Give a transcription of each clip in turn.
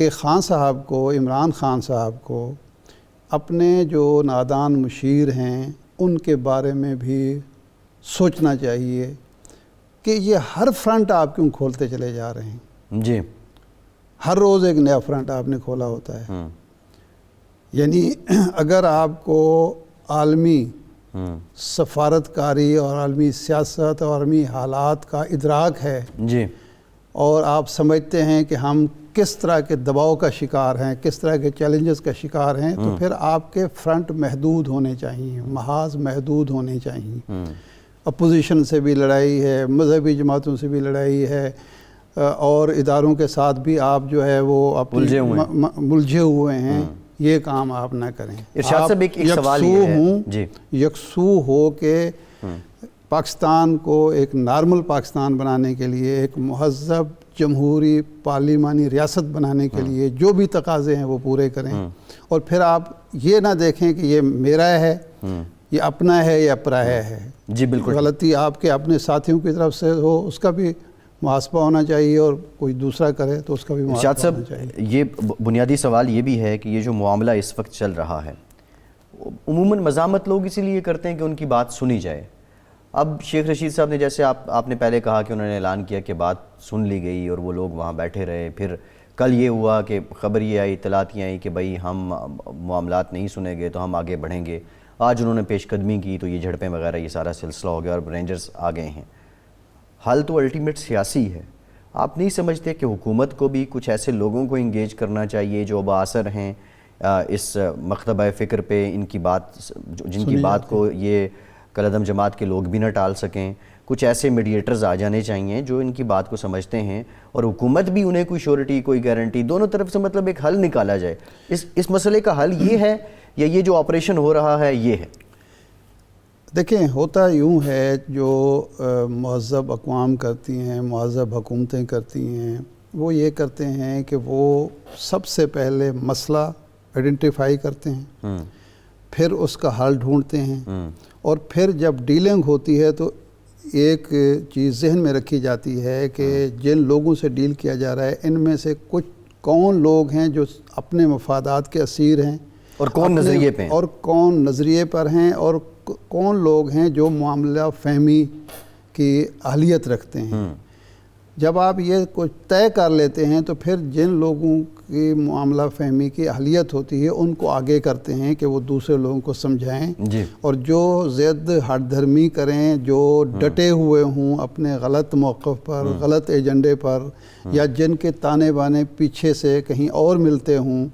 کہ خان صاحب کو، عمران خان صاحب کو اپنے جو نادان مشیر ہیں ان کے بارے میں بھی سوچنا چاہیے کہ یہ ہر فرنٹ آپ کیوں کھولتے چلے جا رہے ہیں. جی، ہر روز ایک نیا فرنٹ آپ نے کھولا ہوتا ہے. یعنی اگر آپ کو عالمی سفارتکاری اور عالمی سیاست اور عالمی حالات کا ادراک ہے جی، اور آپ سمجھتے ہیں کہ ہم کس طرح کے دباؤ کا شکار ہیں، کس طرح کے چیلنجز کا شکار ہیں، تو پھر آپ کے فرنٹ محدود ہونے چاہیے، محاذ محدود ہونے چاہیے. اپوزیشن سے بھی لڑائی ہے، مذہبی جماعتوں سے بھی لڑائی ہے، اور اداروں کے ساتھ بھی آپ جو ہے وہ ملجھے ہوئے ہیں. یہ کام آپ نہ کریں. ارشاد صاحب ایک سوال یہ ہے، یکسو ہو کے پاکستان کو ایک نارمل پاکستان بنانے کے لیے، ایک مہذب جمہوری پارلیمانی ریاست بنانے کے لیے جو بھی تقاضے ہیں وہ پورے کریں. اور پھر آپ یہ نہ دیکھیں کہ یہ میرا ہے، یہ اپنا ہے، یہ پرایا ہے. جی بالکل. غلطی آپ کے اپنے ساتھیوں کی طرف سے ہو اس کا بھی محاسبہ ہونا چاہیے، اور کوئی دوسرا کرے تو اس کا بھی محاسبہ ہونا چاہیے. یہ بنیادی سوال یہ بھی ہے کہ یہ جو معاملہ اس وقت چل رہا ہے، عموماً مزاحمت لوگ اسی لیے کرتے ہیں کہ ان کی بات سنی جائے. اب شیخ رشید صاحب نے، جیسے آپ نے پہلے کہا کہ انہوں نے اعلان کیا کہ بات سن لی گئی اور وہ لوگ وہاں بیٹھے رہے، پھر کل یہ ہوا کہ خبر یہ آئی، اطلاعات یہ آئی کہ بھائی ہم معاملات نہیں سنے گے تو ہم آگے بڑھیں گے. آج انہوں نے پیش قدمی کی تو یہ جھڑپیں وغیرہ یہ سارا سلسلہ ہو گیا اور رینجرز آ گئے ہیں. حل تو الٹیمیٹ سیاسی ہے. آپ نہیں سمجھتے کہ حکومت کو بھی کچھ ایسے لوگوں کو انگیج کرنا چاہیے جو بااثر ہیں اس مکتبہ فکر پہ، ان کی بات، جن کی بات کو یہ کالعدم جماعت کے لوگ بھی نہ ٹال سکیں؟ کچھ ایسے میڈیٹرز آ جانے چاہیے جو ان کی بات کو سمجھتے ہیں، اور حکومت بھی انہیں کوئی شورٹی، کوئی گارنٹی، دونوں طرف سے مطلب ایک حل نکالا جائے. اس مسئلے کا حل یہ ہے یا یہ جو آپریشن ہو رہا ہے یہ ہے؟ دیکھیں، ہوتا یوں ہے، جو مہذب اقوام کرتی ہیں، مہذب حکومتیں کرتی ہیں، وہ یہ کرتے ہیں کہ وہ سب سے پہلے مسئلہ آئیڈینٹیفائی کرتے ہیں، پھر اس کا حل ڈھونڈتے ہیں، اور پھر جب ڈیلنگ ہوتی ہے تو ایک چیز ذہن میں رکھی جاتی ہے کہ جن لوگوں سے ڈیل کیا جا رہا ہے ان میں سے کچھ کون لوگ ہیں جو اپنے مفادات کے اسیر ہیں، اور کون نظریے پہ ہیں، اور کون نظریے پر ہیں، اور کون لوگ ہیں جو معاملہ فہمی کی اہلیت رکھتے ہیں. جب آپ یہ کچھ طے کر لیتے ہیں تو پھر جن لوگوں کی معاملہ فہمی کی اہلیت ہوتی ہے ان کو آگے کرتے ہیں کہ وہ دوسرے لوگوں کو سمجھائیں. اور جو ضد ہٹ دھرمی کریں، جو ڈٹے ہوئے ہوں اپنے غلط موقف پر، غلط ایجنڈے پر، یا جن کے تانے بانے پیچھے سے کہیں اور ملتے ہوں،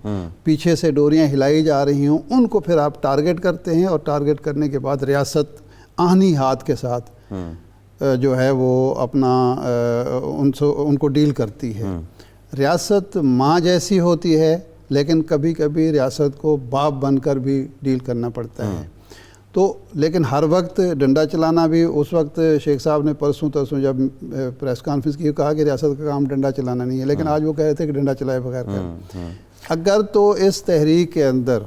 پیچھے سے ڈوریاں ہلائی جا رہی ہوں، ان کو پھر آپ ٹارگٹ کرتے ہیں، اور ٹارگٹ کرنے کے بعد ریاست آہنی ہاتھ کے ساتھ جو ہے وہ اپنا ان کو ڈیل کرتی ہے. ریاست ماں جیسی ہوتی ہے، لیکن کبھی کبھی ریاست کو باپ بن کر بھی ڈیل کرنا پڑتا ہے. تو لیکن ہر وقت ڈنڈا چلانا بھی، اس وقت شیخ صاحب نے پرسوں ترسوں جب پریس کانفرنس کی کہا کہ ریاست کا کام ڈنڈا چلانا نہیں ہے، لیکن آج وہ کہہ رہے تھے کہ ڈنڈا چلائے بغیر کر. اگر تو اس تحریک کے اندر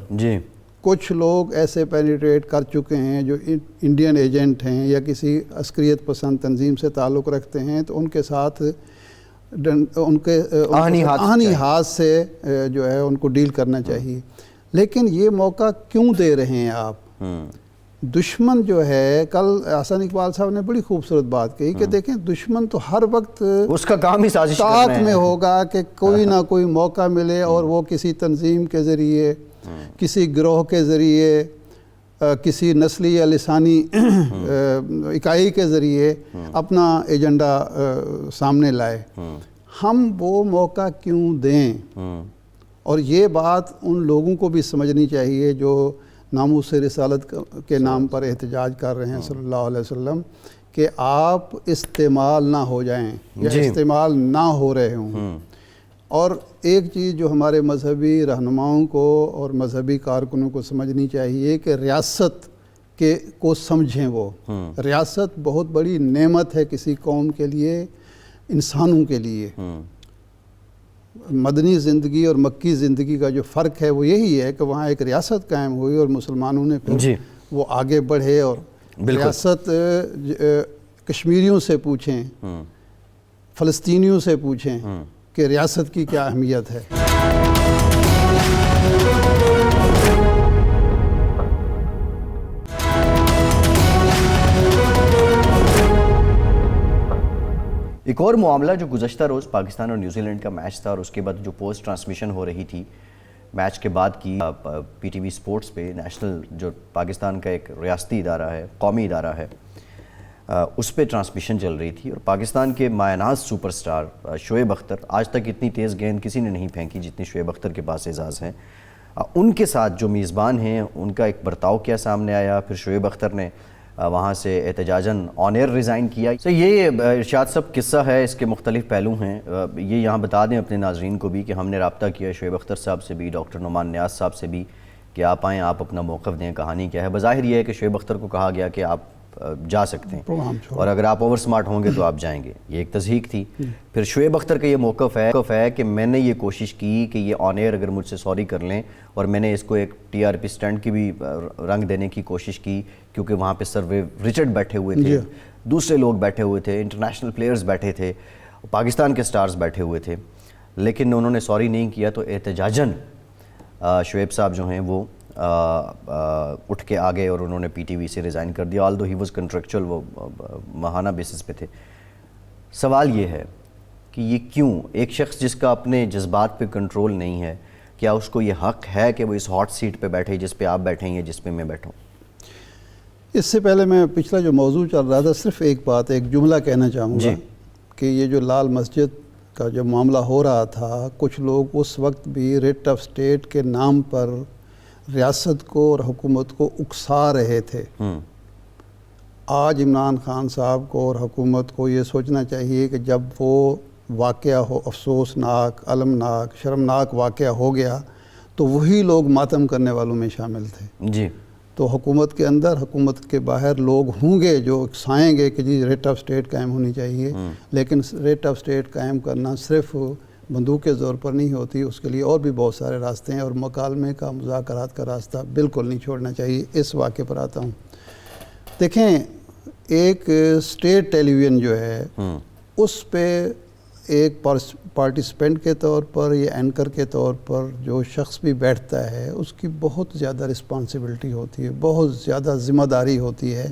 کچھ لوگ ایسے پینیٹریٹ کر چکے ہیں جو انڈین ایجنٹ ہیں یا کسی عسکریت پسند تنظیم سے تعلق رکھتے ہیں، تو ان کے ساتھ ان کے آہنی ہاتھ سے جو ہے ان کو ڈیل کرنا چاہیے. لیکن یہ موقع کیوں دے رہے ہیں آپ؟ دشمن جو ہے، کل حسن اقبال صاحب نے بڑی خوبصورت بات کہی کہ دیکھیں دشمن تو ہر وقت اس کا کام ہی سازش طاق میں ہوگا کہ کوئی نہ کوئی موقع ملے اور وہ کسی تنظیم کے ذریعے، کسی گروہ کے ذریعے، کسی نسلی یا لسانی اکائی کے ذریعے اپنا ایجنڈا سامنے لائے. ہم وہ موقع کیوں دیں؟ اور یہ بات ان لوگوں کو بھی سمجھنی چاہیے جو ناموس رسالت کے نام پر احتجاج کر رہے ہیں صلی اللہ علیہ وسلم، کہ آپ استعمال نہ ہو جائیں یا استعمال نہ ہو رہے ہوں. اور ایک چیز جو ہمارے مذہبی رہنماؤں کو اور مذہبی کارکنوں کو سمجھنی چاہیے کہ ریاست کو سمجھیں. وہ ریاست بہت بڑی نعمت ہے کسی قوم کے لیے، انسانوں کے لیے. مدنی زندگی اور مکی زندگی کا جو فرق ہے وہ یہی ہے کہ وہاں ایک ریاست قائم ہوئی اور مسلمانوں نے پھر وہ آگے بڑھے. اور ریاست کشمیریوں سے پوچھیں، فلسطینیوں سے پوچھیں کہ ریاست کی کیا اہمیت ہے. ایک اور معاملہ جو گزشتہ روز پاکستان اور نیوزی لینڈ کا میچ تھا اور اس کے بعد جو پوسٹ ٹرانسمیشن ہو رہی تھی میچ کے بعد کی پی ٹی وی سپورٹس پہ، نیشنل جو پاکستان کا ایک ریاستی ادارہ ہے، قومی ادارہ ہے، اس پہ ٹرانسمیشن چل رہی تھی اور پاکستان کے مایہ ناز سپر سٹار شعیب اختر، آج تک اتنی تیز گیند کسی نے نہیں پھینکی جتنی شعیب اختر کے پاس اعزاز ہیں، ان کے ساتھ جو میزبان ہیں ان کا ایک برتاؤ کیا سامنے آیا، پھر شعیب اختر نے وہاں سے احتجاجاً آن ایئر ریزائن کیا۔ تو یہ ارشاد صاحب قصہ ہے، اس کے مختلف پہلو ہیں، یہ یہاں بتا دیں اپنے ناظرین کو بھی کہ ہم نے رابطہ کیا شعیب اختر صاحب سے بھی، ڈاکٹر نعمان نیاز صاحب سے بھی کہ آپ آئیں، آپ اپنا موقف دیں، کہانی کیا ہے۔ بظاہر یہ ہے کہ شعیب اختر کو کہا گیا کہ آپ جا سکتے ہیں اور اگر آپ اوور سمارٹ ہوں گے تو آپ جائیں گے، یہ ایک تضحیق تھی۔ پھر شعیب اختر کا یہ موقف ہے کہ میں نے یہ کوشش کی کہ یہ آن ایئر اگر مجھ سے سوری کر لیں، اور میں نے اس کو ایک ٹی آر پی سٹینڈ کی بھی رنگ دینے کی کوشش کی، کیونکہ وہاں پہ سر رچرڈ بیٹھے ہوئے تھے، دوسرے لوگ بیٹھے ہوئے تھے، انٹرنیشنل پلیئرز بیٹھے تھے، پاکستان کے سٹارز بیٹھے ہوئے تھے، لیکن انہوں نے سوری نہیں کیا، تو احتجاجاً شعیب صاحب جو ہیں وہ اٹھ کے آگے اور انہوں نے پی ٹی وی سے ریزائن کر دیا، آلدو ہی واز کنٹریکچوئل، وہ ماہانہ بیسس پہ تھے۔ سوال یہ ہے کہ یہ کیوں ایک شخص جس کا اپنے جذبات پہ کنٹرول نہیں ہے، کیا اس کو یہ حق ہے کہ وہ اس ہاٹ سیٹ پہ بیٹھے جس پہ آپ بیٹھیں یا جس پہ میں بیٹھوں؟ اس سے پہلے میں پچھلا جو موضوع چل رہا تھا صرف ایک بات، ایک جملہ کہنا چاہوں گا کہ یہ جو لال مسجد کا جو معاملہ ہو رہا تھا، کچھ لوگ اس وقت بھی ریٹ آف اسٹیٹ کے نام پر ریاست کو اور حکومت کو اکسا رہے تھے۔ آج عمران خان صاحب کو اور حکومت کو یہ سوچنا چاہیے کہ جب وہ واقعہ ہو، افسوسناک، المناک، شرمناک واقعہ ہو گیا تو وہی لوگ ماتم کرنے والوں میں شامل تھے۔ جی، تو حکومت کے اندر، حکومت کے باہر لوگ ہوں گے جو اکسائیں گے کہ جی ریٹ آف اسٹیٹ قائم ہونی چاہیے، لیکن ریٹ آف اسٹیٹ قائم کرنا صرف بندوق کے زور پر نہیں ہوتی، اس کے لیے اور بھی بہت سارے راستے ہیں، اور مکالمے کا، مذاکرات کا راستہ بالکل نہیں چھوڑنا چاہیے۔ اس واقعے پر آتا ہوں۔ دیکھیں، ایک اسٹیٹ ٹیلی ویژن جو ہے اس پہ ایک پارٹیسپینٹ کے طور پر یا اینکر کے طور پر جو شخص بھی بیٹھتا ہے اس کی بہت زیادہ رسپانسبلٹی ہوتی ہے، بہت زیادہ ذمہ داری ہوتی ہے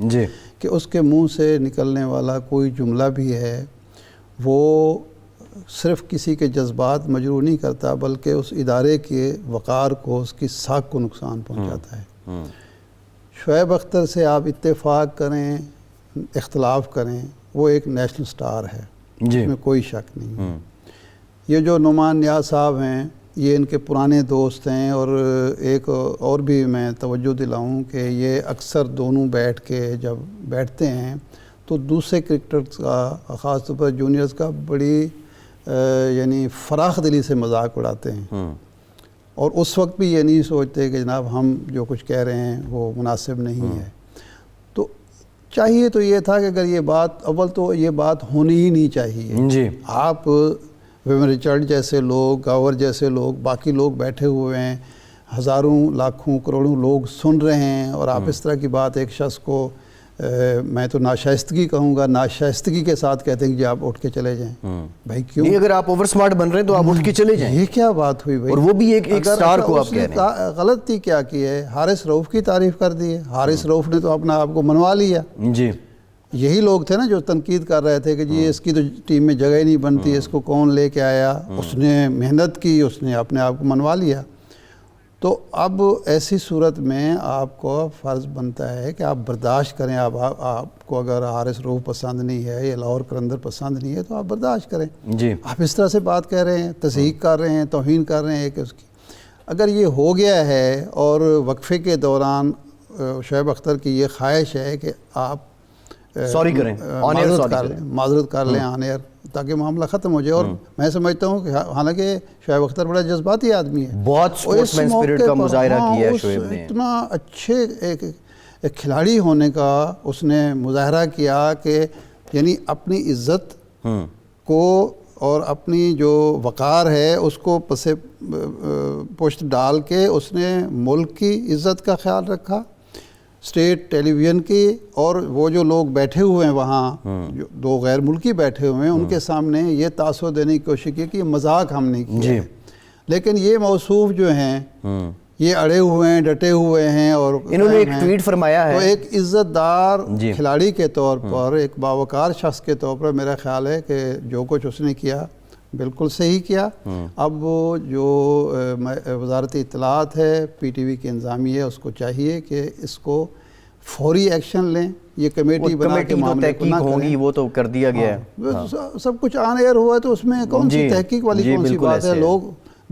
کہ اس کے منہ سے نکلنے والا کوئی جملہ بھی ہے وہ صرف کسی کے جذبات مجروح نہیں کرتا، بلکہ اس ادارے کے وقار کو، اس کی ساکھ کو نقصان پہنچاتا ہے۔ شعیب اختر سے آپ اتفاق کریں، اختلاف کریں، وہ ایک نیشنل سٹار ہے، اس میں کوئی شک نہیں۔ یہ جو نعمان نیاز صاحب ہیں، یہ ان کے پرانے دوست ہیں، اور ایک اور بھی میں توجہ دلاؤں کہ یہ اکثر دونوں بیٹھ کے جب بیٹھتے ہیں تو دوسرے کرکٹرز کا، خاص طور پر جونیئرز کا، بڑی یعنی فراخ دلی سے مذاق اڑاتے ہیں، اور اس وقت بھی یہ نہیں سوچتے کہ جناب ہم جو کچھ کہہ رہے ہیں وہ مناسب نہیں ہے۔ تو چاہیے تو یہ تھا کہ اگر یہ بات، اول تو یہ بات ہونی ہی نہیں چاہیے۔ آپ ویمن رچرڈ جیسے لوگ، گاور جیسے لوگ، باقی لوگ بیٹھے ہوئے ہیں، ہزاروں، لاکھوں، کروڑوں لوگ سن رہے ہیں، اور آپ اس طرح کی بات ایک شخص کو، میں تو ناشائستگی کہوں گا، ناشائستگی کے ساتھ کہتے ہیں کہ جی آپ اٹھ کے چلے جائیں۔ بھائی کیوں؟ اگر آپ اوور سمارٹ بن رہے ہیں تو آپ اٹھ کے چلے جائیں۔ یہ کیا بات ہوئی بھائی؟ اور وہ بھی ایک سٹار کو آپ کہہ رہے ہیں۔ غلطی کیا کی ہے؟ حارث رؤف کی تعریف کر دی ہے۔ حارث رؤف نے تو اپنا آپ کو منوا لیا۔ جی، یہی لوگ تھے نا جو تنقید کر رہے تھے کہ جی اس کی تو ٹیم میں جگہ ہی نہیں بنتی، اس کو کون لے کے آیا، اس نے محنت کی، اس نے اپنے آپ کو منوا لیا۔ تو اب ایسی صورت میں آپ کو فرض بنتا ہے کہ آپ برداشت کریں۔ آپ کو اگر حارث رؤف پسند نہیں ہے یا لاہور قلندر پسند نہیں ہے تو آپ برداشت کریں۔ جی، آپ اس طرح سے بات کہہ رہے ہیں، تضحیق کر رہے ہیں، توہین کر رہے ہیں کہ اس کی، اگر یہ ہو گیا ہے اور وقفے کے دوران شعیب اختر کی یہ خواہش ہے کہ آپ سوری کریں، معذرت کر لیں آن ایئر، تاکہ معاملہ ختم ہو جائے۔ اور میں سمجھتا ہوں کہ حالانکہ شعیب اختر بڑا جذباتی آدمی ہے، بہت سپورٹس مین اسپرٹ کا مظاہرہ کیا ہے شعیب نے، اتنا اچھے ایک کھلاڑی ہونے کا اس نے مظاہرہ کیا کہ یعنی اپنی عزت کو اور اپنی جو وقار ہے اس کو پس پشت ڈال کے اس نے ملک کی عزت کا خیال رکھا، اسٹیٹ ٹیلی ویژن کی، اور وہ جو لوگ بیٹھے ہوئے ہیں وہاں، جو دو غیر ملکی بیٹھے ہوئے ہیں، ان کے سامنے یہ تاثر دینے کی کوشش کی کہ یہ مذاق ہم نے کیا ہے۔ لیکن یہ موصوف جو ہیں یہ اڑے ہوئے ہیں, ڈٹے ہوئے ہیں. اور انہوں نے ایک ٹویٹ فرمایا ہے, تو ایک عزت دار جی کھلاڑی کے طور پر, ایک باوقار شخص کے طور پر میرا خیال ہے کہ جو کچھ اس نے کیا بالکل صحیح کیا. اب جو وزارت اطلاعات ہے, پی ٹی وی کی انتظامیہ ہے, اس کو چاہیے کہ اس کو فوری ایکشن لیں. یہ کمیٹی بنا کے معاملے کو نہ ہوگی, وہ تو کر دیا گیا ہے. سب کچھ آن ایئر ہوا ہے تو اس میں کون سی تحقیق والی کون سی بات ہے؟ لوگ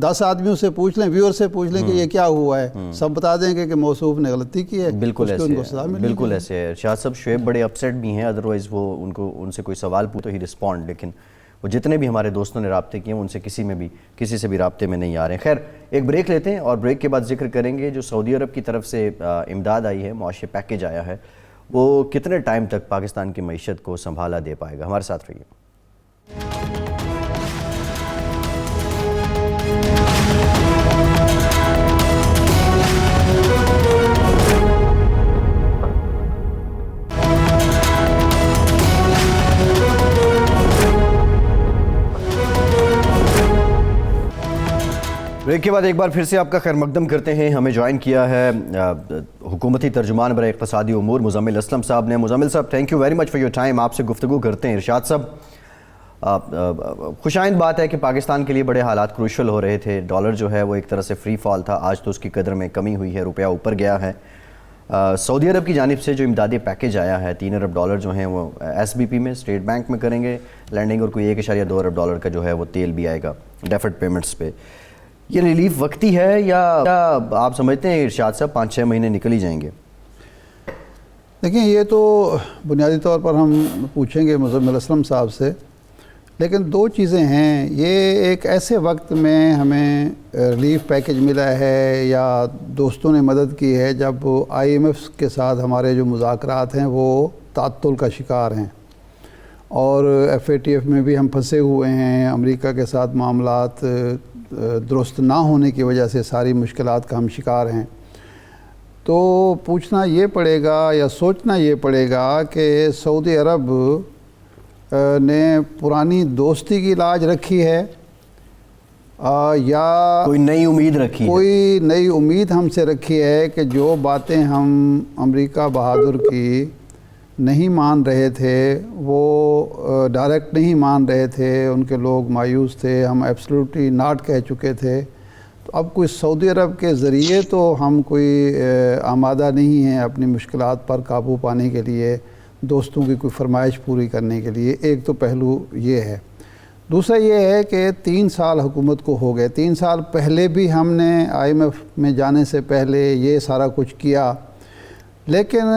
10 آدمیوں سے پوچھ لیں, ویور سے پوچھ لیں کہ یہ کیا ہوا ہے, سب بتا دیں گے کہ موصوف نے غلطی کی ہے. بالکل ایسے ہے. شاہ صاحب شعیب بڑے اپسیٹ بھی ہیں, ادروائز وہ ان سے کوئی سوال پوچھو ہی رسپونڈ, لیکن وہ جتنے بھی ہمارے دوستوں نے رابطے کیے ہیں ان سے کسی سے بھی رابطے میں نہیں آ رہے ہیں. خیر ایک بریک لیتے ہیں اور بریک کے بعد ذکر کریں گے جو سعودی عرب کی طرف سے امداد آئی ہے, معاشی پیکیج آیا ہے, وہ کتنے ٹائم تک پاکستان کی معیشت کو سنبھالا دے پائے گا. ہمارے ساتھ رہیے. بریک کے بعد ایک بار پھر سے آپ کا خیر مقدم کرتے ہیں. ہمیں جوائن کیا ہے حکومتی ترجمان برائے اقتصادی امور مزمل اسلم صاحب نے. مزمل صاحب thank you very much for your time. آپ سے گفتگو کرتے ہیں. ارشاد صاحب خوشائند بات ہے کہ پاکستان کے لیے بڑے حالات کروشل ہو رہے تھے. ڈالر جو ہے وہ ایک طرح سے فری فال تھا, آج تو اس کی قدر میں کمی ہوئی ہے, روپیہ اوپر گیا ہے. سعودی عرب کی جانب سے جو امدادی پیکیج آیا ہے, $3 ارب جو ہیں وہ ایس بی پی میں اسٹیٹ بینک میں کریں گے لینڈنگ, اور کوئی $1.2 ارب کا جو ہے وہ تیل بھی آئے گا ڈیفرڈ پیمنٹس پہ. یہ ریلیف وقتی ہے یا آپ سمجھتے ہیں ارشاد صاحب 5-6 مہینے نکل ہی جائیں گے؟ دیکھیں یہ تو بنیادی طور پر ہم پوچھیں گے مزمل اسلم صاحب سے, لیکن 2 چیزیں ہیں. یہ ایک ایسے وقت میں ہمیں ریلیف پیکیج ملا ہے یا دوستوں نے مدد کی ہے جب IMF کے ساتھ ہمارے جو مذاکرات ہیں وہ تعطل کا شکار ہیں, اور FATF میں بھی ہم پھنسے ہوئے ہیں. امریکہ کے ساتھ معاملات درست نہ ہونے کی وجہ سے ساری مشکلات کا ہم شکار ہیں. تو پوچھنا یہ پڑے گا یا سوچنا یہ پڑے گا کہ سعودی عرب نے پرانی دوستی کی لاج رکھی ہے یا کوئی نئی امید رکھی ہے, کوئی نئی امید ہم سے رکھی ہے کہ جو باتیں ہم امریکہ بہادر کی نہیں مان رہے تھے, وہ ڈائریکٹ نہیں مان رہے تھے, ان کے لوگ مایوس تھے, ہم ایبسلیوٹلی ناٹ کہہ چکے تھے. تو اب کوئی سعودی عرب کے ذریعے تو ہم کوئی آمادہ نہیں ہیں اپنی مشکلات پر قابو پانے کے لیے, دوستوں کی کوئی فرمائش پوری کرنے کے لیے. ایک تو پہلو یہ ہے. دوسرا یہ ہے کہ 3 سال حکومت کو ہو گئے. 3 سال پہلے بھی ہم نے IMF میں جانے سے پہلے یہ سارا کچھ کیا, لیکن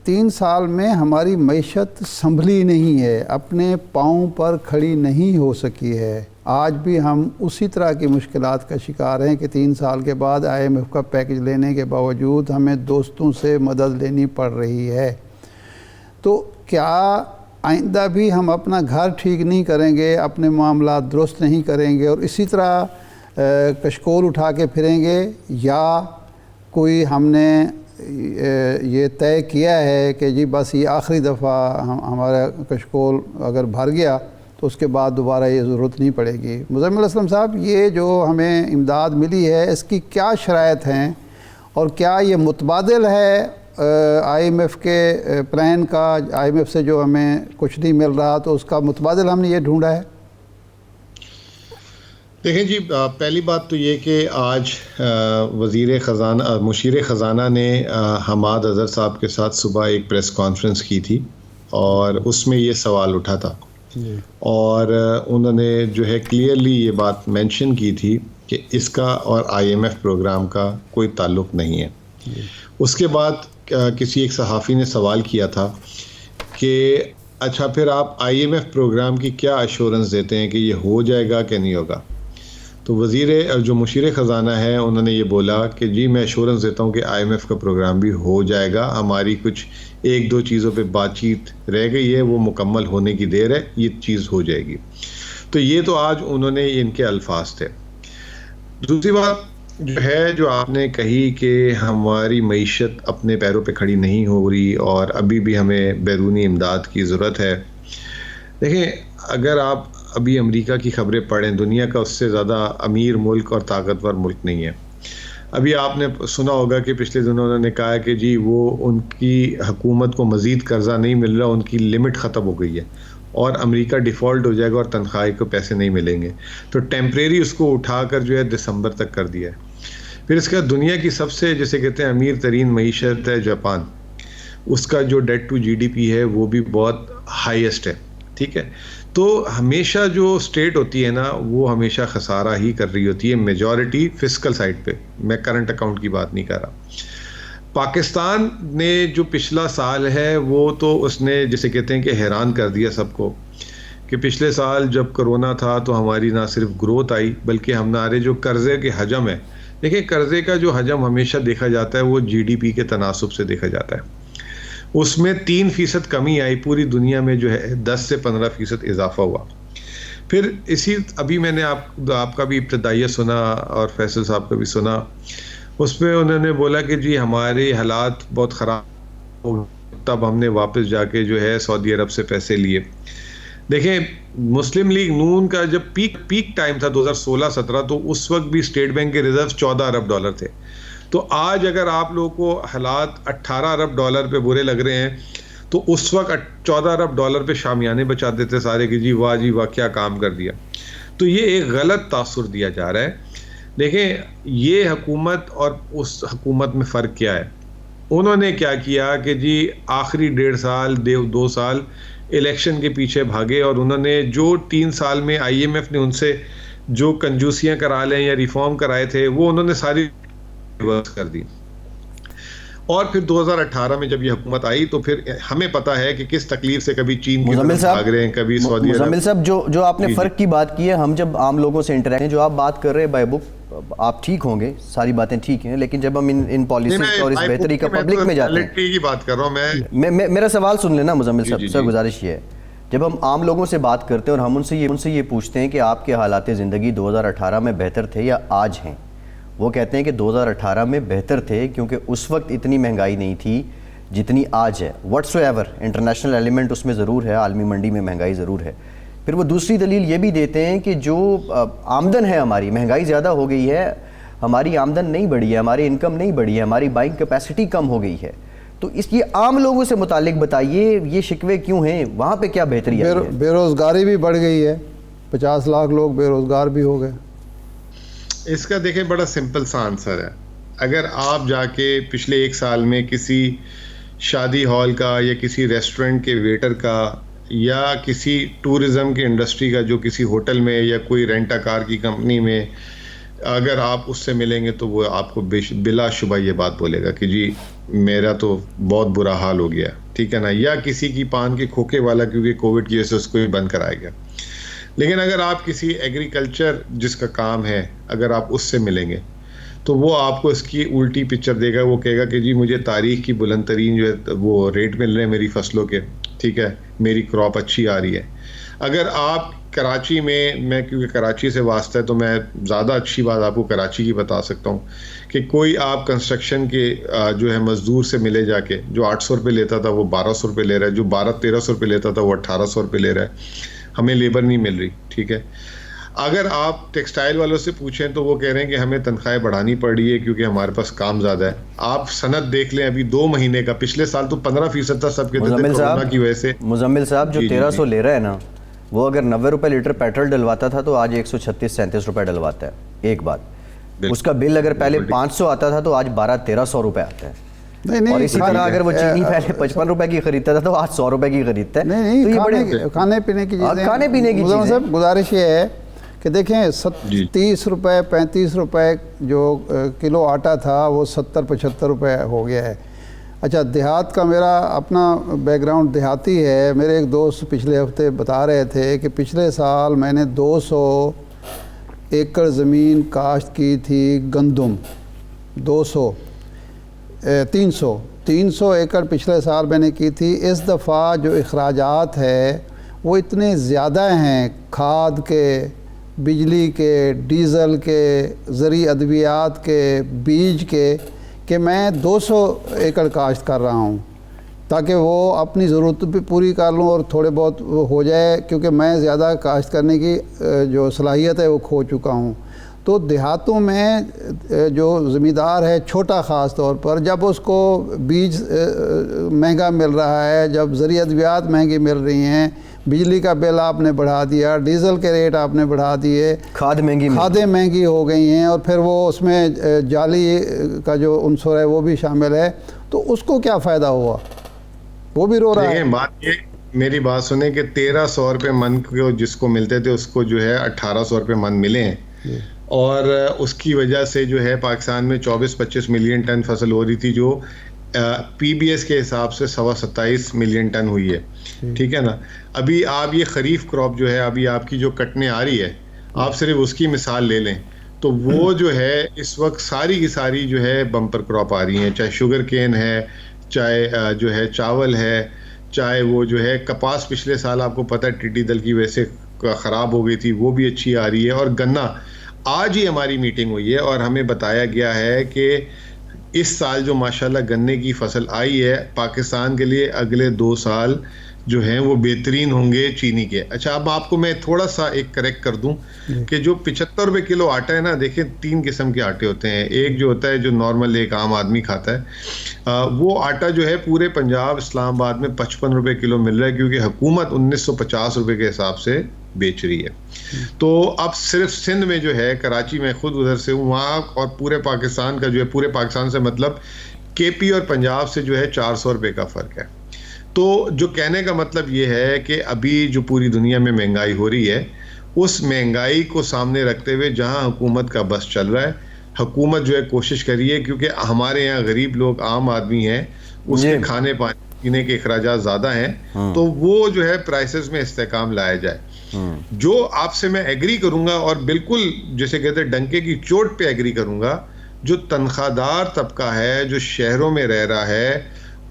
3 سال میں ہماری معیشت سنبھلی نہیں ہے, اپنے پاؤں پر کھڑی نہیں ہو سکی ہے. آج بھی ہم اسی طرح کی مشکلات کا شکار ہیں کہ 3 سال کے بعد IMF کا پیکج لینے کے باوجود ہمیں دوستوں سے مدد لینی پڑ رہی ہے. تو کیا آئندہ بھی ہم اپنا گھر ٹھیک نہیں کریں گے, اپنے معاملات درست نہیں کریں گے اور اسی طرح کشکول اٹھا کے پھریں گے, یا کوئی ہم نے یہ طے کیا ہے کہ جی بس یہ آخری دفعہ ہمارا کشکول اگر بھر گیا تو اس کے بعد دوبارہ یہ ضرورت نہیں پڑے گی؟ مزمل اسلم صاحب, یہ جو ہمیں امداد ملی ہے اس کی کیا شرائط ہیں, اور کیا یہ متبادل ہے IMF کے پلان کا؟ IMF سے جو ہمیں کچھ نہیں مل رہا تو اس کا متبادل ہم نے یہ ڈھونڈا ہے. دیکھیں جی, پہلی بات تو یہ کہ آج وزیر خزانہ مشیر خزانہ نے حماد اظہر صاحب کے ساتھ صبح ایک پریس کانفرنس کی تھی اور اس میں یہ سوال اٹھا تھا, اور انہوں نے جو ہے کلیئرلی یہ بات مینشن کی تھی کہ اس کا اور IMF پروگرام کا کوئی تعلق نہیں ہے. اس کے بعد کسی ایک صحافی نے سوال کیا تھا کہ اچھا پھر آپ IMF پروگرام کی کیا ایشورنس دیتے ہیں کہ یہ ہو جائے گا کہ نہیں ہوگا؟ تو جو مشیر خزانہ ہے انہوں نے یہ بولا کہ جی میں ایشورنس دیتا ہوں کہ IMF کا پروگرام بھی ہو جائے گا, ہماری کچھ 1-2 چیزوں پہ بات چیت رہ گئی ہے, وہ مکمل ہونے کی دیر ہے, یہ چیز ہو جائے گی. تو یہ تو آج انہوں نے ان کے الفاظ تھے. دوسری بات جو ہے جو آپ نے کہی کہ ہماری معیشت اپنے پیروں پہ کھڑی نہیں ہو رہی اور ابھی بھی ہمیں بیرونی امداد کی ضرورت ہے. دیکھیں اگر آپ ابھی امریکہ کی خبریں پڑھیں, دنیا کا اس سے زیادہ امیر ملک اور طاقتور ملک نہیں ہے. ابھی آپ نے سنا ہوگا کہ پچھلے دنوں انہوں نے کہا کہ جی وہ ان کی حکومت کو مزید قرضہ نہیں مل رہا, ان کی لمٹ ختم ہو گئی ہے اور امریکہ ڈیفالٹ ہو جائے گا اور تنخواہ کو پیسے نہیں ملیں گے. تو ٹیمپریری اس کو اٹھا کر جو ہے دسمبر تک کر دیا ہے. پھر اس کا دنیا کی سب سے جیسے کہتے ہیں امیر ترین معیشت ہے جاپان, اس کا جو debt to G D P ہے وہ بھی بہت ہائیسٹ ہے. ٹھیک ہے, تو ہمیشہ جو اسٹیٹ ہوتی ہے نا وہ ہمیشہ خسارہ ہی کر رہی ہوتی ہے, میجورٹی فسکل سائڈ پہ, میں کرنٹ اکاؤنٹ کی بات نہیں کر رہا. پاکستان نے جو پچھلا سال ہے وہ تو اس نے جسے کہتے ہیں کہ حیران کر دیا سب کو, کہ پچھلے سال جب کرونا تھا تو ہماری نہ صرف گروتھ آئی بلکہ ہمارے جو قرضے کے حجم ہے, دیکھیں قرضے کا جو حجم ہمیشہ دیکھا جاتا ہے وہ جی ڈی پی کے تناسب سے دیکھا جاتا ہے, اس میں 3% کمی آئی, پوری دنیا میں جو ہے 10 سے 15% اضافہ ہوا. پھر اسی ابھی میں نے آپ کا بھی ابتدائیہ سنا اور فیصل صاحب کا بھی سنا, اس میں انہوں نے بولا کہ جی ہمارے حالات بہت خراب ہو, تب ہم نے واپس جا کے جو ہے سعودی عرب سے پیسے لیے. دیکھیں مسلم لیگ نون کا جب پیک ٹائم تھا 2016-17, تو اس وقت بھی اسٹیٹ بینک کے ریزرو 14 ارب ڈالر تھے. تو آج اگر آپ لوگوں کو حالات 18 ارب ڈالر پہ برے لگ رہے ہیں, تو اس وقت 14 ارب ڈالر پہ شامیانے بچا دیتے سارے کہ جی واہ کیا کام کر دیا. تو یہ ایک غلط تاثر دیا جا رہا ہے. دیکھیں یہ حکومت اور اس حکومت میں فرق کیا ہے. انہوں نے کیا کیا کہ جی آخری 1.5 سال 2 سال الیکشن کے پیچھے بھاگے, اور انہوں نے جو 3 سال میں آئی ایم ایف نے ان سے جو کنجوسیاں کرا لیں یا ریفارم کرائے تھے وہ انہوں نے ساری ریورس کر دی. اور پھر 2018 میں جب یہ حکومت آئی تو پھر ہمیں پتا ہے کہ کس تکلیف سے کبھی چین کی طرف بھاگ رہے ہیں, کبھی سعودی عرب. مزمل صاحب جو آپ نے فرق کی بات کی ہے, ہم جب عام لوگوں سے انٹریکٹ ہیں, جو آپ بات کر رہے ہیں بائی بک, آپ ٹھیک ہوں گے, ساری باتیں ٹھیک ہیں, لیکن جب ہم ان پالیسیز اور اس بہتری کا پبلک میں جاتے ہیں, کی بات کر رہا ہوں میں, میرا سوال سن لینا مزمل صاحب, سر گزارش یہ ہے, جب ہم عام لوگوں سے بات کرتے ہیں اور ہم ان سے یہ پوچھتے ہیں کہ آپ کے حالات زندگی 2018 میں بہتر تھے یا آج ہیں, وہ کہتے ہیں کہ 2018 میں بہتر تھے کیونکہ اس وقت اتنی مہنگائی نہیں تھی جتنی آج ہے. واٹس ایور انٹرنیشنل ایلیمنٹ اس میں ضرور ہے, عالمی منڈی میں مہنگائی ضرور ہے. پھر وہ دوسری دلیل یہ بھی دیتے ہیں کہ جو آمدن ہے ہماری, مہنگائی زیادہ ہو گئی ہے, ہماری آمدن نہیں بڑھی ہے, ہماری انکم نہیں بڑھی ہے, ہماری بائنگ کیپیسٹی کم ہو گئی ہے. تو اس یہ عام لوگوں سے متعلق بتائیے, یہ شکوے کیوں ہیں, وہاں پہ کیا بہتری ہے؟ بے روزگاری بھی بڑھ گئی ہے, 50 لاکھ لوگ بے روزگار بھی ہو گئے. اس کا دیکھیں بڑا سمپل سا آنسر ہے. اگر آپ جا کے پچھلے 1 سال میں کسی شادی ہال کا یا کسی ریسٹورنٹ کے ویٹر کا یا کسی ٹورزم کی انڈسٹری کا جو کسی ہوٹل میں یا کوئی رینٹا کار کی کمپنی میں اگر آپ اس سے ملیں گے تو وہ آپ کو بلا شبہ یہ بات بولے گا کہ جی میرا تو بہت برا حال ہو گیا, ٹھیک ہے نا. یا کسی کی پان کے کھوکے والا, کیونکہ کووڈ کی وجہ سے اس کو بھی بند کرایا گیا. لیکن اگر آپ کسی ایگریکلچر جس کا کام ہے اگر آپ اس سے ملیں گے تو وہ آپ کو اس کی الٹی پکچر دے گا. وہ کہے گا کہ جی مجھے تاریخ کی بلند ترین جو ہے وہ ریٹ مل رہے ہیں میری فصلوں کے, ٹھیک ہے, میری کراپ اچھی آ رہی ہے. اگر آپ کراچی میں کیونکہ کراچی سے واسطہ ہے تو میں زیادہ اچھی بات آپ کو کراچی کی بتا سکتا ہوں کہ کوئی آپ کنسٹرکشن کے جو ہے مزدور سے ملے جا کے, جو 800 روپے لیتا تھا وہ 1200 روپے لے رہا ہے, جو 1200-1300 روپے لیتا تھا وہ 1800 روپے لے رہا ہے. ہمیں لیبر نہیں مل رہی, ٹھیک ہے. اگر آپ ٹیکسٹائل والوں سے پوچھیں تو وہ کہہ رہے ہیں کہ ہمیں تنخواہیں بڑھانی پڑ رہی ہے کیونکہ ہمارے پاس کام زیادہ ہے. آپ سند دیکھ لیں ابھی 2 مہینے کا, پچھلے سال تو 15% تھا سب کے کورونا کی وجہ سے. مزمل صاحب جو 1300 لے رہا ہے نا, وہ اگر 90 روپے لیٹر پیٹرول ڈلواتا تھا تو آج 136-37 روپے ڈلواتا ہے. ایک بات, اس کا بل اگر پہلے 500 آتا تھا تو آج 1200-1300 روپے آتا ہے. اور اسی طرح اگر وہ چینی پہلے 55 روپے کی خریدتا تھا تو آج 100 روپے کی خریدتا ہے. نہیں, کھانے پینے کی چیزیں. گزارش یہ ہے کہ دیکھیں 30 روپے 35 روپے جو کلو آٹا تھا وہ 70-75 روپے ہو گیا ہے. اچھا, دیہات کا میرا اپنا بیک گراؤنڈ دیہاتی ہے. میرے ایک دوست پچھلے ہفتے بتا رہے تھے کہ پچھلے سال میں نے 200 ایکڑ زمین کاشت کی تھی گندم. 300 ایکڑ پچھلے سال میں نے کی تھی. اس دفعہ جو اخراجات ہے وہ اتنے زیادہ ہیں, کھاد کے, بجلی کے, ڈیزل کے, زرعی ادویات کے, بیج کے, کہ میں 200 ایکڑ کاشت کر رہا ہوں تاکہ وہ اپنی ضرورت بھی پوری کر لوں اور تھوڑے بہت ہو جائے, کیونکہ میں زیادہ کاشت کرنے کی جو صلاحیت ہے وہ کھو چکا ہوں. تو دیہاتوں میں جو زمیندار ہے چھوٹا خاص طور پر، جب اس کو بیج مہنگا مل رہا ہے، جب زرعی ادویات مہنگی مل رہی ہیں، بجلی کا بل آپ نے بڑھا دیا، ڈیزل کے ریٹ آپ نے بڑھا دیے، کھادیں مہنگی ہو گئی ہیں، اور پھر وہ اس میں جعلی کا جو عنصر ہے وہ بھی شامل ہے، تو اس کو کیا فائدہ ہوا؟ وہ بھی رو رہا ہے۔ بات یہ، میری بات سنیں کہ 1300 روپے من کو جس کو ملتے تھے اس کو جو ہے 1800 روپے من ملے ہیں، اور اس کی وجہ سے جو ہے پاکستان میں 24-25 ملین ٹن فصل ہو رہی تھی، جو پی بی ایس کے حساب سے 27.25 ملین ٹن ہوئی ہے، ٹھیک ہے نا۔ ابھی آپ یہ خریف کراپ جو ہے ابھی آپ کی جو کٹنے آ رہی ہے، آپ صرف اس کی مثال لے لیں تو وہ جو ہے اس وقت ساری کی ساری جو ہے بمپر کراپ آ رہی ہیں، چاہے شوگر کین ہے، چاہے جو ہے چاول ہے، چاہے وہ جو ہے کپاس پچھلے سال آپ کو پتہ ہے ٹڈی دل کی وجہ سے خراب ہو گئی تھی، وہ بھی اچھی آ رہی ہے، اور گنا آج ہی ہماری میٹنگ ہوئی ہے اور ہمیں بتایا گیا ہے کہ اس سال جو ماشاءاللہ گنے کی فصل آئی ہے پاکستان کے لیے اگلے 2 سال جو ہیں وہ بہترین ہوں گے چینی کے۔ اچھا، اب آپ کو میں تھوڑا سا ایک کریکٹ کر دوں کہ جو 75 روپے کلو آٹا ہے نا، دیکھیں 3 قسم کے آٹے ہوتے ہیں، ایک جو ہوتا ہے جو نارمل ایک عام آدمی کھاتا ہے، وہ آٹا جو ہے پورے پنجاب اسلام آباد میں 55 روپے کلو مل رہا ہے، کیونکہ حکومت 1950 روپے کے حساب سے بیچ رہی ہے۔ تو اب صرف سندھ میں جو ہے، کراچی میں خود ادھر سے ہوں، وہاں اور پورے پاکستان کا جو ہے، پورے پاکستان سے مطلب کے پی اور پنجاب سے جو ہے 400 روپے کا فرق ہے۔ تو جو کہنے کا مطلب یہ ہے کہ ابھی جو پوری دنیا میں مہنگائی ہو رہی ہے، اس مہنگائی کو سامنے رکھتے ہوئے جہاں حکومت کا بس چل رہا ہے، حکومت جو ہے کوشش کری ہے، کیونکہ ہمارے یہاں غریب لوگ عام آدمی ہیں، اس کے کھانے پینے کے اخراجات زیادہ ہیں، تو وہ جو ہے پرائسز میں استحکام لایا جائے۔ جو آپ سے میں ایگری کروں گا، اور بالکل جیسے کہتے ہیں ڈنکے کی چوٹ پہ ایگری کروں گا، جو تنخواہ دار طبقہ ہے جو شہروں میں رہ رہا ہے،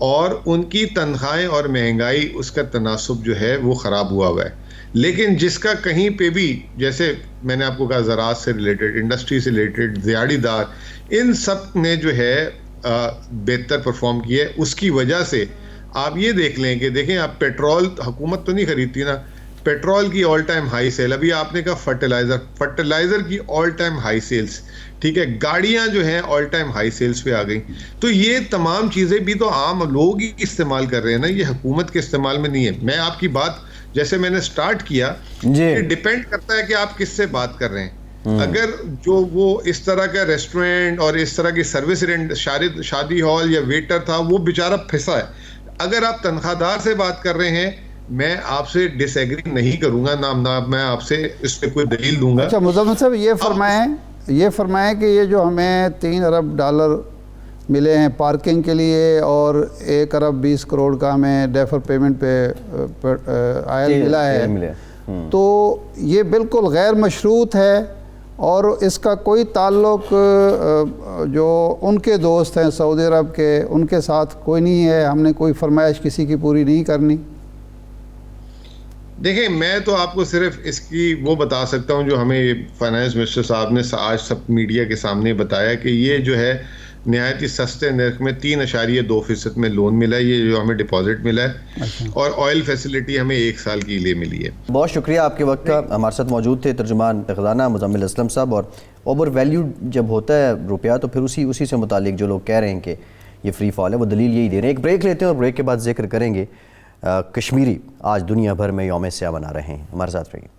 اور ان کی تنخواہیں اور مہنگائی، اس کا تناسب جو ہے وہ خراب ہوا ہے۔ لیکن جس کا کہیں پہ بھی، جیسے میں نے آپ کو کہا زراعت سے ریلیٹڈ، انڈسٹری سے ریلیٹڈ، دیہڑی دار، ان سب نے جو ہے بہتر پرفارم کیا ہے۔ اس کی وجہ سے آپ یہ دیکھ لیں کہ دیکھیں، آپ پیٹرول حکومت تو نہیں خریدتی نا، پیٹرول کی آل ٹائم ہائی سیل، ابھی آپ نے کہا فرٹیلائزر کی آل ٹائم ہائی سیلز، ٹھیک ہے، گاڑیاں جو ہیں آل ٹائم ہائی سیلز پہ آ گئی۔ تو یہ تمام چیزیں بھی تو عام لوگ ہی استعمال کر رہے ہیں نا، یہ حکومت کے استعمال میں نہیں ہے۔ میں آپ کی بات، جیسے میں نے سٹارٹ کیا، یہ ڈیپینڈ کرتا ہے کہ آپ کس سے بات کر رہے ہیں۔ اگر جو وہ اس طرح کا ریسٹورینٹ اور اس طرح کی سروس شادی ہال یا ویٹر تھا، وہ بیچارہ پھنسا ہے۔ اگر آپ تنخواہ دار سے بات کر رہے ہیں، میں آپ سے ڈس ایگری نہیں کروں گا، نہ میں آپ سے اس پہ کوئی دلیل دوں گا۔ اچھا مزمل صاحب، یہ فرمائیں کہ یہ جو ہمیں $3 ارب ملے ہیں پارکنگ کے لیے، اور 1 ارب 20 کروڑ کا ہمیں ڈیفر پیمنٹ پہ آئل ملا ہے، تو یہ بالکل غیر مشروط ہے، اور اس کا کوئی تعلق جو ان کے دوست ہیں سعودی عرب کے، ان کے ساتھ کوئی نہیں ہے، ہم نے کوئی فرمائش کسی کی پوری نہیں کرنی۔ دیکھیں، میں تو آپ کو صرف اس کی وہ بتا سکتا ہوں جو ہمیں فائنانس منسٹر صاحب نے آج سب میڈیا کے سامنے بتایا، کہ یہ جو ہے نہایت ہی سستے نرخ میں 3.2% میں لون ملا ہے، یہ جو ہمیں ڈپازٹ ملا ہے، اور آئل فیسلٹی ہمیں 1 سال کے لیے ملی ہے۔ بہت شکریہ آپ کے وقت کا، ہمارے ساتھ موجود تھے ترجمان خزانہ مزمل اسلم صاحب۔ اور اوور ویلیو جب ہوتا ہے روپیہ، تو پھر اسی سے متعلق جو لوگ کہہ رہے ہیں کہ یہ فری فال ہے، وہ دلیل یہی دے رہے ہیں۔ ایک بریک لیتے ہیں اور بریک کے بعد ذکر کریں گے کشمیری آج دنیا بھر میں یوم سیاہ منا رہے ہیں، ہمارے ساتھ رہیے۔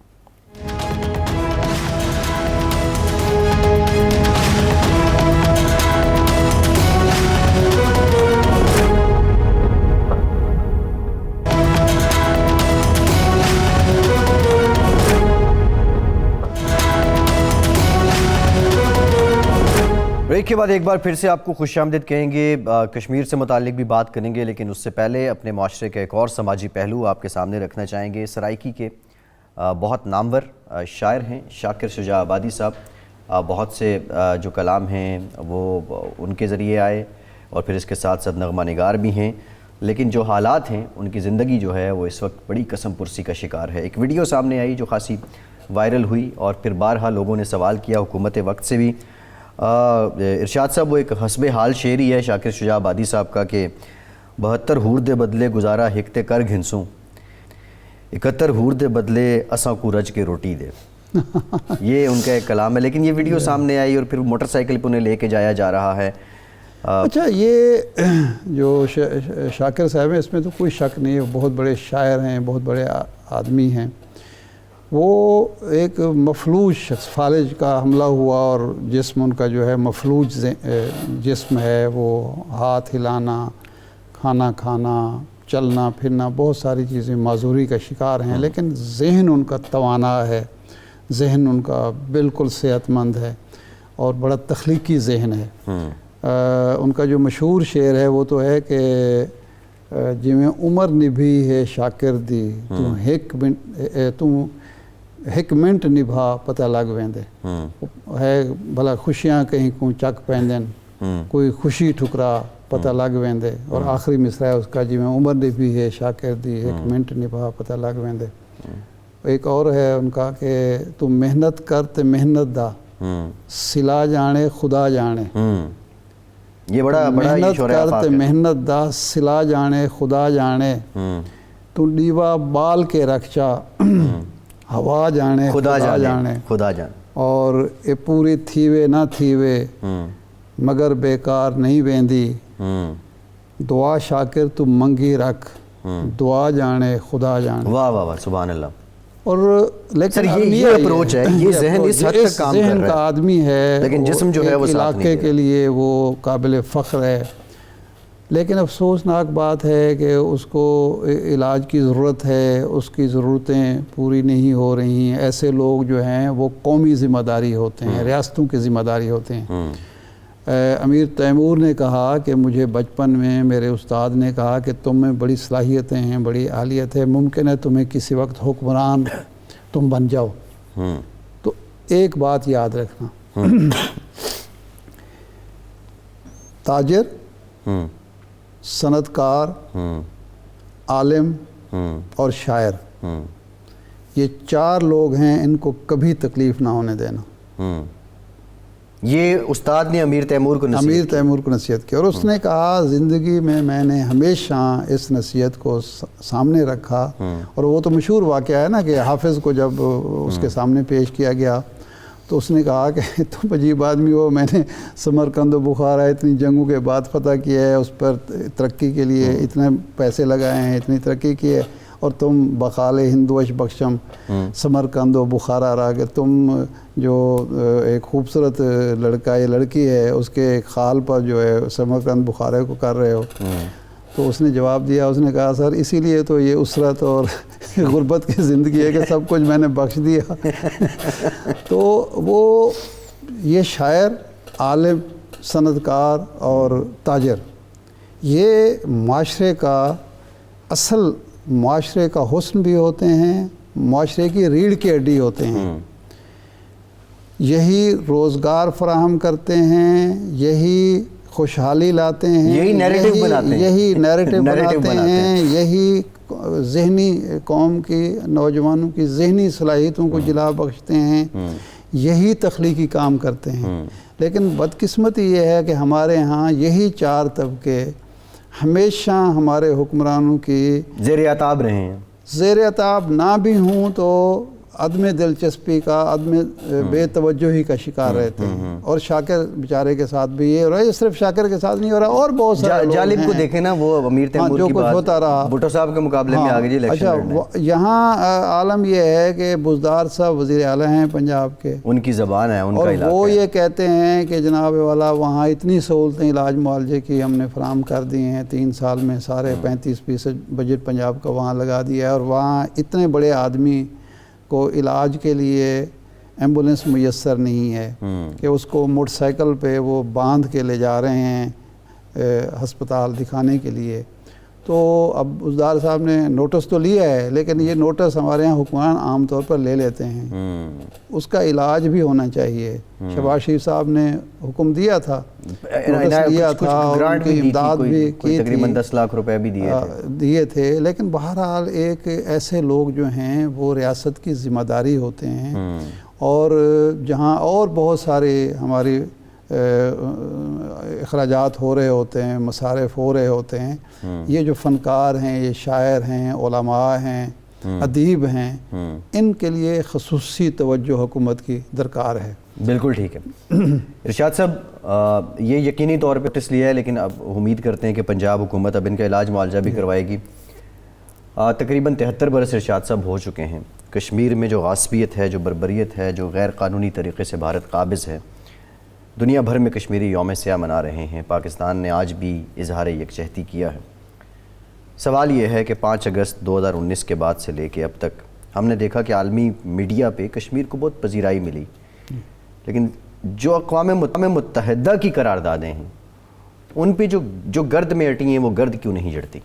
بریک کے بعد ایک بار پھر سے آپ کو خوش آمدید کہیں گے، کشمیر سے متعلق بھی بات کریں گے، لیکن اس سے پہلے اپنے معاشرے کا ایک اور سماجی پہلو آپ کے سامنے رکھنا چاہیں گے۔ سرائیکی کے بہت نامور شاعر ہیں شاکر شجاع آبادی صاحب، بہت سے جو کلام ہیں وہ ان کے ذریعے آئے، اور پھر اس کے ساتھ ساتھ نغمہ نگار بھی ہیں، لیکن جو حالات ہیں ان کی زندگی جو ہے وہ اس وقت بڑی قسم پرسی کا شکار ہے۔ ایک ویڈیو سامنے آئی جو خاصی وائرل ہوئی، اور پھر بارہا لوگوں نے سوال کیا حکومت وقت سے بھی۔ ارشاد صاحب، وہ ایک حسب حال شعر ہی ہے شاکر شجاع آبادی صاحب کا کہ 72 ہور دے بدلے گزارا ہکتے کر گھنسوں، 71 ہور دے بدلے اساں کو رج کے روٹی دے۔ یہ ان کا ایک کلام ہے، لیکن یہ ویڈیو سامنے آئی اور پھر موٹر سائیکل پہ انہیں لے کے جایا جا رہا ہے. اچھا، یہ جو شاکر صاحب ہیں اس میں تو کوئی شک نہیں ہے، بہت بڑے شاعر ہیں، بہت بڑے آدمی ہیں. وہ ایک مفلوج شخص، فالج کا حملہ ہوا اور جسم ان کا جو ہے مفلوج جسم ہے، وہ ہاتھ ہلانا، کھانا کھانا، چلنا پھرنا، بہت ساری چیزیں معذوری کا شکار ہیں، لیکن ذہن ان کا توانا ہے، ذہن ان کا بالکل صحت مند ہے اور بڑا تخلیقی ذہن ہے. ان کا جو مشہور شعر ہے وہ تو ہے کہ جویں عمر نبھی ہے شاکر دی، تو ایک منٹ نبھا پتہ لگ ویندے. ہے بھلا خوشیاں کہیں کو چک پیندن، کوئی خوشی ٹھکرا پتہ لگ ویندے. اور آخری مصرع ہے اس کا، جویں عمر نبھی ہے شاکر دی، ایک منٹ نبھا پتہ لگ ویندے. ایک اور ہے ان کا کہ تو محنت کر تے محنت دا سلا جانے خدا جانے. یہ بڑا محنت کر تے محنت دا سلا جانے خدا جانے. تو ڈیوا بال کے رکھچا ہوا جانے خدا جانے. خدا جانے. اور اے پوری تھیوے نہ تھیوے مگر بیکار نہیں ویندی. دعا شاکر تو منگی رکھ دعا جانے خدا جانے. واہ واہ واہ، سبحان اللہ. اور لیکن سر یہ اپروچ ہے، یہ ذہن اس حد تک کام کر ذہن رہا کا ہے، آدمی ہے، لیکن جسم جو ہے وہ ساتھ نہیں علاقے کے لیے وہ قابل فخر ہے. لیکن افسوسناک بات ہے کہ اس کو علاج کی ضرورت ہے، اس کی ضرورتیں پوری نہیں ہو رہی ہیں. ایسے لوگ جو ہیں وہ قومی ذمہ داری ہوتے ہیں، ریاستوں کی ذمہ داری ہوتے ہیں. امیر تیمور نے کہا کہ مجھے بچپن میں میرے استاد نے کہا کہ تم میں بڑی صلاحیتیں ہیں، بڑی اہلیت ہے، ممکن ہے تمہیں کسی وقت حکمران تم بن جاؤ. تو ایک بات یاد رکھنا، تاجر، صنعت کار، عالم اور شاعر، یہ چار لوگ ہیں، ان کو کبھی تکلیف نہ ہونے دینا. یہ استاد نے امیر تیمور کو نصیحت کی. اور اس نے کہا زندگی میں نے ہمیشہ اس نصیحت کو سامنے رکھا. اور وہ تو مشہور واقعہ ہے نا کہ حافظ کو جب اس کے سامنے پیش کیا گیا تو اس نے کہا کہ تم عجیب آدمی ہو، میں نے سمرقند و بخارا اتنی جنگوں کے بعد فتح کیا ہے، اس پر ترقی کے لیے اتنے پیسے لگائے ہیں، اتنی ترقی کی ہے، اور تم بخال ہندوش بخشم سمرقند و بخارا رہا کہ تم جو ایک خوبصورت لڑکا یا لڑکی ہے اس کے خال پر جو ہے سمرقند بخارا کو کر رہے ہو. تو اس نے جواب دیا، اس نے کہا سر اسی لیے تو یہ اسرت اور غربت کی زندگی ہے کہ سب کچھ میں نے بخش دیا. تو وہ یہ شاعر، عالم، صنعت کار اور تاجر، یہ معاشرے کا اصل، معاشرے کا حسن بھی ہوتے ہیں، معاشرے کی ریڑھ کی ہڈی ہوتے ہیں. یہی روزگار فراہم کرتے ہیں، یہی خوشحالی لاتے ہیں، یہی نیریٹو بناتے ہیں، یہی ذہنی قوم کی نوجوانوں کی ذہنی صلاحیتوں کو جلا بخشتے ہیں، یہی تخلیقی کام کرتے ہیں. لیکن بدقسمتی یہ ہے کہ ہمارے ہاں یہی چار طبقے ہمیشہ ہمارے حکمرانوں کی زیر عتاب رہے ہیں. زیر عتاب نہ بھی ہوں تو عدم دلچسپی کا، عدم بے توجہی کا شکار رہتے ہیں. اور شاکر بیچارے کے ساتھ بھی یہ ہو رہا ہے، صرف شاکر کے ساتھ نہیں ہو رہا، اور بہت سارے لوگ ہیں. جالب کو دیکھیں نا، وہ امیر تیمور کی بات ہوتا رہا، بھٹو صاحب کے مقابلے میں آگے جی الیکشن لڑنا ہے. یہاں عالم یہ ہے کہ بزدار صاحب وزیر اعلیٰ ہیں پنجاب کے، ان کی زبان ہے، ان کا علاقہ ہے، اور وہ یہ کہتے ہیں کہ جناب والا وہاں اتنی سہولتیں علاج معالجے کی ہم نے فراہم کر دی ہیں، 3 سال میں سارے 35% بجٹ پنجاب کا وہاں لگا دیا ہے، اور وہاں اتنے بڑے آدمی کو علاج کے لیے ایمبولنس میسر نہیں ہے کہ اس کو موٹر سائیکل پہ وہ باندھ کے لے جا رہے ہیں ہسپتال دکھانے کے لیے. تو اب بزدار صاحب نے نوٹس تو لیا ہے، لیکن یہ نوٹس ہمارے یہاں حکمران عام طور پر لے لیتے ہیں. اس کا علاج بھی ہونا چاہیے. شہباز شریف صاحب نے حکم دیا تھا، نوٹس لیا تھا، اور ان کی امداد بھی کی تھی، تقریباً 10 لاکھ روپے بھی دیے تھے. لیکن بہرحال ایک ایسے لوگ جو ہیں وہ ریاست کی ذمہ داری ہوتے ہیں، اور جہاں اور بہت سارے ہماری اخراجات ہو رہے ہوتے ہیں، مصارف ہو رہے ہوتے ہیں، یہ جو فنکار ہیں، یہ شاعر ہیں، علماء ہیں، ادیب ہیں، ان کے لیے خصوصی توجہ حکومت کی درکار ہے۔ بالکل ٹھیک ہے ارشاد صاحب، یہ یقینی طور پہ اس لیے ہے، لیکن اب امید کرتے ہیں کہ پنجاب حکومت اب ان کا علاج معالجہ بھی کروائے گی۔ تقریباً 73 برس ارشاد صاحب ہو چکے ہیں، کشمیر میں جو غاصبیت ہے، جو بربریت ہے، جو غیر قانونی طریقے سے بھارت قابض ہے، دنیا بھر میں کشمیری یوم سیاہ منا رہے ہیں۔ پاکستان نے آج بھی اظہار یکجہتی کیا ہے۔ سوال یہ ہے کہ 5 اگست 2019 کے بعد سے لے کے اب تک ہم نے دیکھا کہ عالمی میڈیا پہ کشمیر کو بہت پذیرائی ملی، لیکن جو اقوام متحدہ کی قراردادیں ہیں ان پہ جو گرد میں اٹی ہیں وہ گرد کیوں نہیں جڑتی؟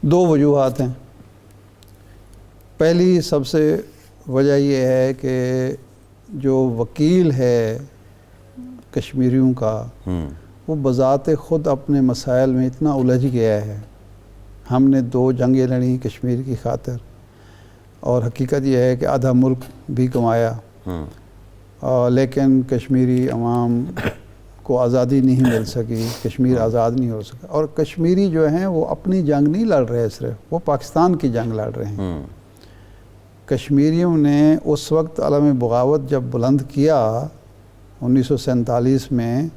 2 وجوہات ہیں۔ پہلی سب سے وجہ یہ ہے کہ جو وکیل ہے کشمیریوں کا وہ بذات خود اپنے مسائل میں اتنا الجھ گیا ہے۔ ہم نے 2 جنگیں لڑیں کشمیر کی خاطر، اور حقیقت یہ ہے کہ آدھا ملک بھی کمایا، لیکن کشمیری عوام کو آزادی نہیں مل سکی، کشمیر آزاد نہیں ہو سکا۔ اور کشمیری جو ہیں وہ اپنی جنگ نہیں لڑ رہے، صرف وہ پاکستان کی جنگ لڑ رہے ہیں۔ کشمیریوں نے اس وقت علم بغاوت جب بلند کیا 1947 میں،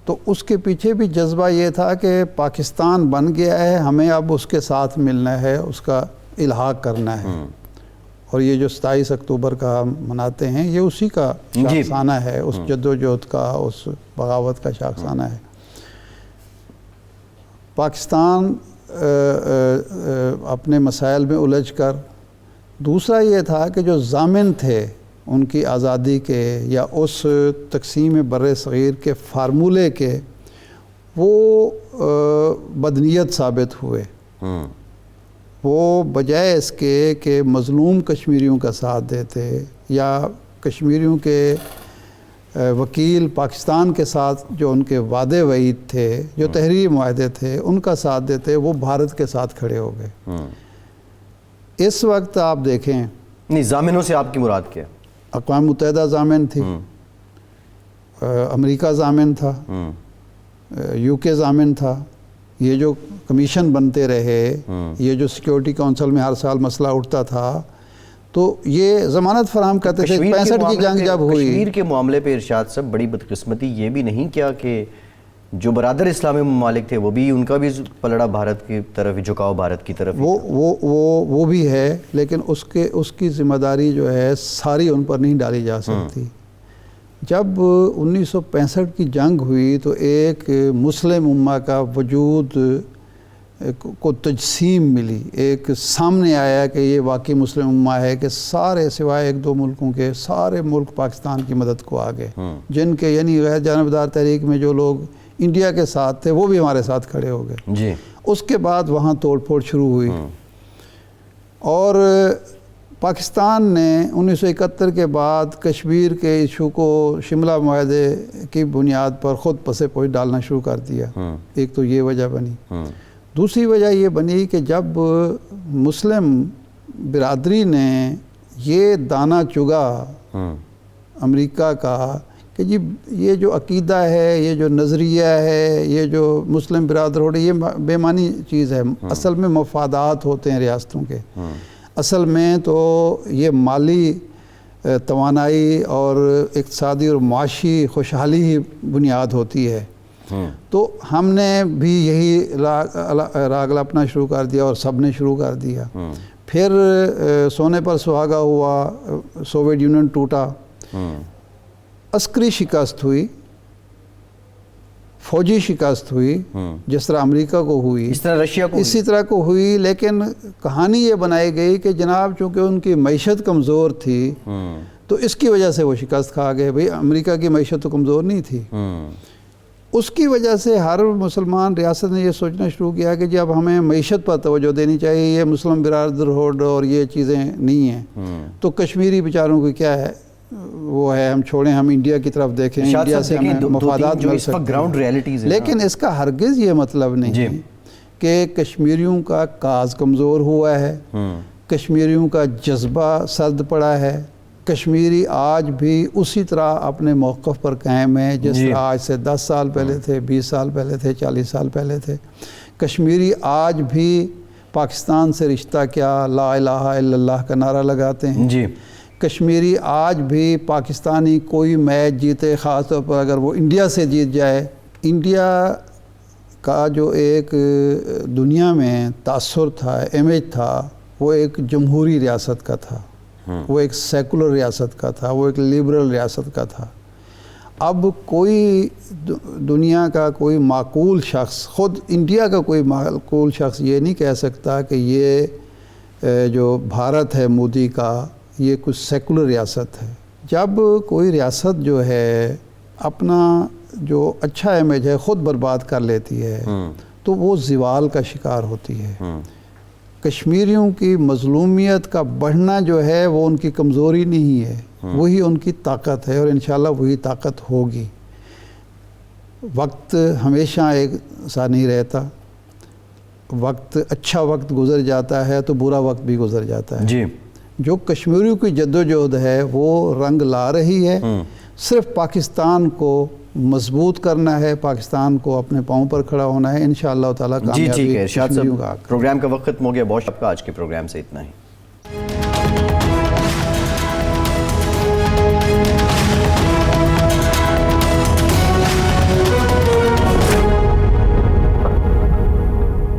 تو اس کے پیچھے بھی جذبہ یہ تھا کہ پاکستان بن گیا ہے، ہمیں اب اس کے ساتھ ملنا ہے، اس کا الحاق کرنا ہے۔ اور یہ جو 27 اکتوبر کا ہم مناتے ہیں یہ اسی کا شاخسانہ ہے، اس جدوجہد کا، اس بغاوت کا شاخسانہ ہے۔ پاکستان اپنے مسائل میں الجھ کر، دوسرا یہ تھا کہ جو ضامن تھے ان کی آزادی کے یا اس تقسیم بر صغیر کے فارمولے کے، وہ بدنیت ثابت ہوئے۔ وہ بجائے اس کے کہ مظلوم کشمیریوں کا ساتھ دیتے یا کشمیریوں کے وکیل پاکستان کے ساتھ جو ان کے وعدے وعید تھے، جو تحریری معاہدے تھے، ان کا ساتھ دیتے، وہ بھارت کے ساتھ کھڑے ہو گئے۔ اس وقت آپ دیکھیں، نہیں، ضامنوں سے آپ کی مراد کیا؟ اقوام متحدہ ضامن تھی، امریکہ ضامن تھا، یو کے ضامن تھا، یہ جو کمیشن بنتے رہے، یہ جو سیکیورٹی کونسل میں ہر سال مسئلہ اٹھتا تھا، تو یہ ضمانت فراہم کرتے تھے۔ 65 کی جنگ جب ہوئی، کشمیر کے معاملے پہ ارشاد صاحب بڑی بدقسمتی یہ بھی نہیں کیا کہ جو برادر اسلامی ممالک تھے وہ بھی، ان کا بھی پلڑا بھارت کی طرف، جھکاؤ بھارت کی طرف، وہ بھی ہے، لیکن اس کی ذمہ داری جو ہے ساری ان پر نہیں ڈالی جا سکتی۔ جب 1965 کی جنگ ہوئی تو ایک مسلم امہ کا وجود کو تجسیم ملی، ایک سامنے آیا کہ یہ واقعی مسلم امہ ہے، کہ سارے سوائے 1-2 ملکوں کے سارے ملک پاکستان کی مدد کو آ گئے، جن کے یعنی غیر جانبدار تحریک میں جو لوگ انڈیا کے ساتھ تھے وہ بھی ہمارے ساتھ کھڑے ہو گئے۔ جی، اس کے بعد وہاں توڑ پھوڑ شروع ہوئی، اور پاکستان نے 1971 کے بعد کشمیر کے ایشو کو شملہ معاہدے کی بنیاد پر خود پسے پوش ڈالنا شروع کر دیا۔ ایک تو یہ وجہ بنی۔ دوسری وجہ یہ بنی کہ جب مسلم برادری نے یہ دانہ چگا امریکہ کا کہ جی یہ جو عقیدہ ہے، یہ جو نظریہ ہے، یہ جو مسلم برادرہوڈ، یہ بے معنی چیز ہے، اصل میں مفادات ہوتے ہیں ریاستوں کے، اصل میں تو یہ مالی توانائی اور اقتصادی اور معاشی خوشحالی ہی بنیاد ہوتی ہے۔ تو ہم نے بھی یہی راگ لپنا شروع کر دیا، اور سب نے شروع کر دیا۔ پھر سونے پر سہاگا ہوا، سوویت یونین ٹوٹا، عسکری شکست ہوئی، فوجی شکست ہوئی، جس طرح امریکہ کو ہوئی، اس طرح رشیا کو اسی طرح کو ہوئی، لیکن کہانی یہ بنائی گئی کہ جناب چونکہ ان کی معیشت کمزور تھی تو اس کی وجہ سے وہ شکست کھا گئے۔ بھئی امریکہ کی معیشت تو کمزور نہیں تھی، اس کی وجہ سے ہر مسلمان ریاست نے یہ سوچنا شروع کیا کہ جی اب ہمیں معیشت پر توجہ دینی چاہیے، یہ مسلم برادرہوڈ اور یہ چیزیں نہیں ہیں، تو کشمیری بیچاروں کو کیا ہے وہ ہے، ہم چھوڑیں، ہم انڈیا کی طرف دیکھیں، انڈیا سے ہمیں مفادات مل سکتے ہیں۔ لیکن اس کا ہرگز یہ مطلب نہیں کہ کشمیریوں کا کاز کمزور ہوا ہے، کشمیریوں کا جذبہ سرد پڑا ہے۔ کشمیری آج بھی اسی طرح اپنے موقف پر قائم ہے جس طرح آج سے 10 سال پہلے تھے، 20 سال پہلے تھے، 40 سال پہلے تھے۔ کشمیری آج بھی پاکستان سے رشتہ کیا، لا الہ الا اللہ کا نعرہ لگاتے ہیں. جی کشمیری آج بھی پاکستانی کوئی میچ جیتے، خاص طور پر اگر وہ انڈیا سے جیت جائے، انڈیا کا جو ایک دنیا میں تاثر تھا، امیج تھا، وہ ایک جمہوری ریاست کا تھا، وہ ایک سیکولر ریاست کا تھا، وہ ایک لیبرل ریاست کا تھا. اب کوئی دنیا کا کوئی معقول شخص، خود انڈیا کا کوئی معقول شخص یہ نہیں کہہ سکتا کہ یہ جو بھارت ہے مودی کا، یہ کچھ سیکولر ریاست ہے. جب کوئی ریاست جو ہے اپنا جو اچھا امیج ہے خود برباد کر لیتی ہے تو وہ زوال کا شکار ہوتی ہے. کشمیریوں کی مظلومیت کا بڑھنا جو ہے وہ ان کی کمزوری نہیں ہے، وہی ان کی طاقت ہے، اور انشاءاللہ وہی طاقت ہوگی. وقت ہمیشہ ایک سا نہیں رہتا، وقت اچھا وقت گزر جاتا ہے تو برا وقت بھی گزر جاتا ہے. جی جو کشمیریوں کی جدوجہد ہے وہ رنگ لا رہی ہے. صرف پاکستان کو مضبوط کرنا ہے، پاکستان کو اپنے پاؤں پر کھڑا ہونا ہے. انشاءاللہ تعالیٰ جی ٹھیک ہے ارشاد کشمیریوں صاحب، کا حق ہے. پروگرام کا وقت ختم ہو گیا. بہت آپ کا آج کے پروگرام سے اتنا ہی.